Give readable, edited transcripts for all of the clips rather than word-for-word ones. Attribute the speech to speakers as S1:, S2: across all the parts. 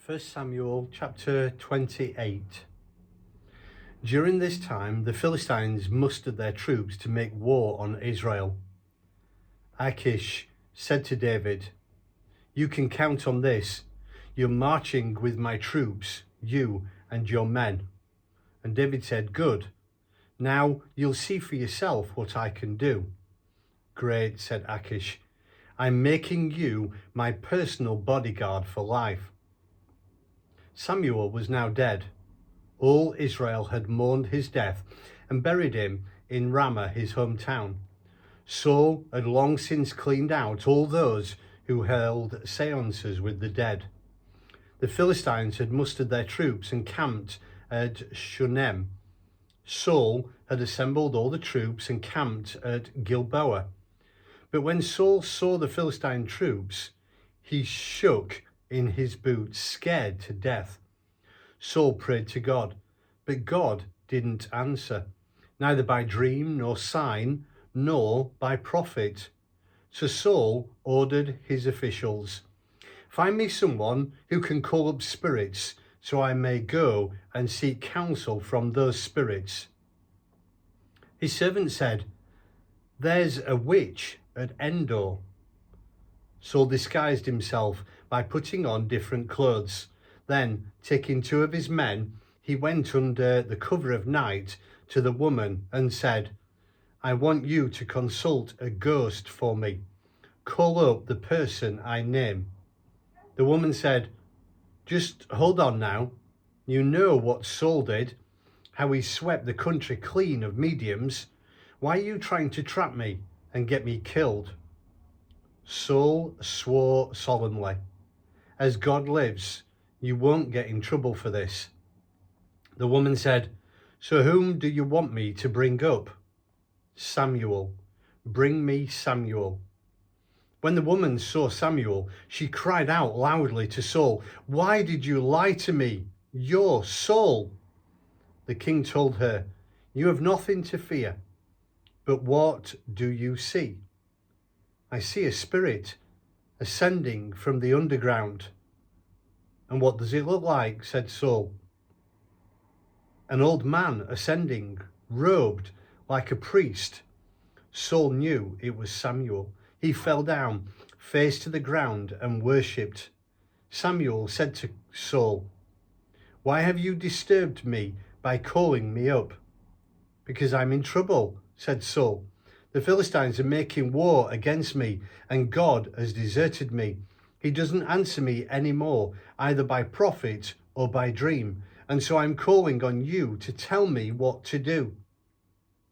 S1: 1 Samuel chapter 28. During this time, the Philistines mustered their troops to make war on Israel. Achish said to David, "You can count on this. You're marching with my troops, you and your men." And David said, "Good. Now you'll see for yourself what I can do." "Great," said Achish. "I'm making you my personal bodyguard for life." Samuel was now dead. All Israel had mourned his death and buried him in Ramah, his hometown. Saul had long since cleaned out all those who held séances with the dead. The Philistines had mustered their troops and camped at Shunem. Saul had assembled all the troops and camped at Gilboa. But when Saul saw the Philistine troops, he shook in his boots, scared to death. Saul prayed to God, but God didn't answer, neither by dream nor sign, nor by prophet. So Saul ordered his officials, "Find me someone who can call up spirits, so I may go and seek counsel from those spirits." His servant said, "There's a witch at Endor." Saul disguised himself by putting on different clothes. Then, taking two of his men, he went under the cover of night to the woman and said, "I want you to consult a ghost for me. Call up the person I name." The woman said, "Just hold on now. You know what Saul did, how he swept the country clean of mediums. Why are you trying to trap me and get me killed?" Saul swore solemnly, "As God lives, you won't get in trouble for this." The woman said, "So whom do you want me to bring up?" "Samuel. Bring me Samuel." When the woman saw Samuel, she cried out loudly to Saul, "Why did you lie to me? You're Saul." The king told her, "You have nothing to fear. But what do you see?" "I see a spirit ascending from the underground." "And what does it look like?" said Saul. "An old man ascending, robed like a priest." Saul knew it was Samuel. He fell down, face to the ground, and worshipped. Samuel said to Saul, "Why have you disturbed me by calling me up?" "Because I'm in trouble," said Saul. "The Philistines are making war against me, and God has deserted me. He doesn't answer me anymore, either by prophet or by dream, and so I'm calling on you to tell me what to do."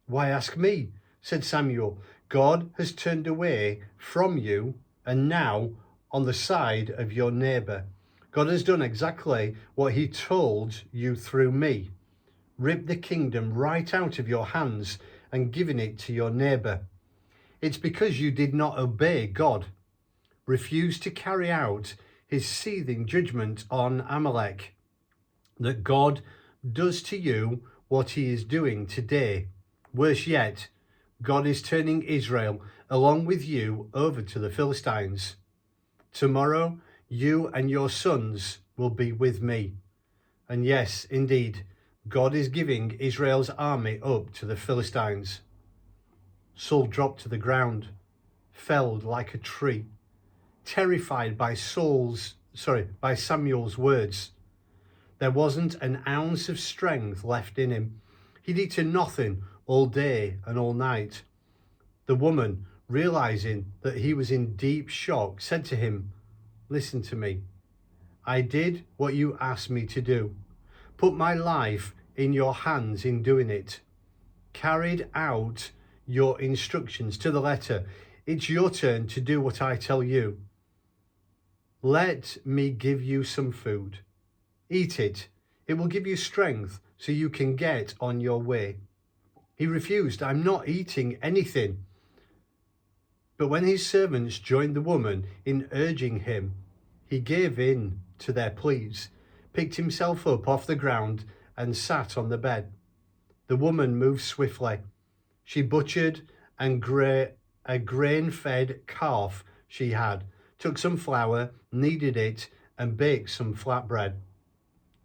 S1: "Why ask me?" said Samuel. "God has turned away from you, and now on the side of your neighbor. God has done exactly what he told you through me. Ripped the kingdom right out of your hands and given it to your neighbor. It's because you did not obey God, refused to carry out his seething judgment on Amalek, that God does to you what he is doing today. Worse yet, God is turning Israel along with you over to the Philistines. Tomorrow, you and your sons will be with me. And yes, indeed, God is giving Israel's army up to the Philistines." Saul dropped to the ground, felled like a tree, terrified by Samuel's words. There wasn't an ounce of strength left in him. He'd eaten nothing all day and all night. The woman, realizing that he was in deep shock, said to him, "Listen to me. I did what you asked me to do. Put my life in your hands in doing it. Carried out your instructions to the letter. It's your turn to do what I tell you. Let me give you some food. Eat it. It will give you strength so you can get on your way." He refused. "I'm not eating anything." But when his servants joined the woman in urging him, he gave in to their pleas, picked himself up off the ground and sat on the bed. The woman moved swiftly. She butchered a grain-fed calf she had, took some flour, kneaded it, and baked some flatbread.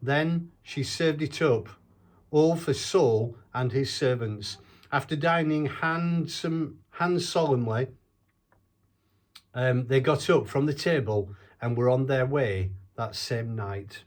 S1: Then she served it up, all for Saul and his servants. After dining hands solemnly, they got up from the table and were on their way that same night.